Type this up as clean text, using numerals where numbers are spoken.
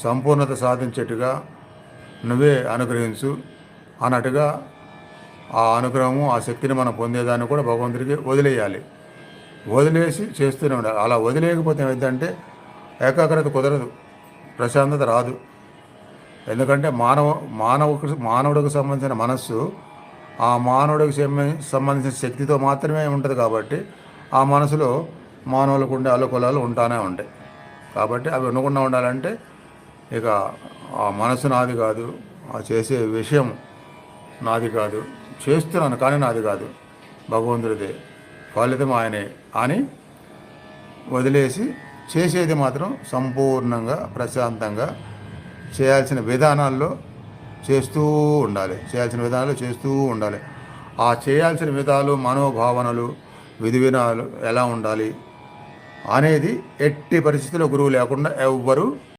సంపూర్ణత సాధించేట్టుగా నువ్వే అనుగ్రహించు అన్నట్టుగా ఆ అనుగ్రహము ఆ శక్తిని మనం పొందేదాన్ని కూడా భగవంతుడికి వదిలేయాలి. వదిలేసి చేస్తూనే ఉండాలి. అలా వదిలేయకపోతే ఏమైందంటే ఏకాగ్రత కుదరదు, ప్రశాంతత రాదు. ఎందుకంటే మానవుడికి సంబంధించిన మనస్సు ఆ మానవుడికి సంబంధించిన శక్తితో మాత్రమే ఉంటుంది. కాబట్టి ఆ మనసులో మానవులకు ఉండే అల్లకొలాలు ఉంటానే ఉంటాయి. కాబట్టి అవి ఉండకుండా ఉండాలంటే ఇక ఆ మనసు నాది కాదు, ఆ చేసే విషయం నాది కాదు, చేస్తున్నాను కానీ నాది కాదు, భగవంతుడిదే, ఫలితం ఆయనే అని వదిలేసి చేసేది మాత్రం సంపూర్ణంగా ప్రశాంతంగా చేయాల్సిన విధానాల్లో చేస్తూ ఉండాలి. ఆ చేయాల్సిన విధాలు, మనోభావనలు, విధి విధానాలు ఎలా ఉండాలి అనేది ఎట్టి పరిస్థితుల్లో గురువు లేకుండా ఎవ్వరూ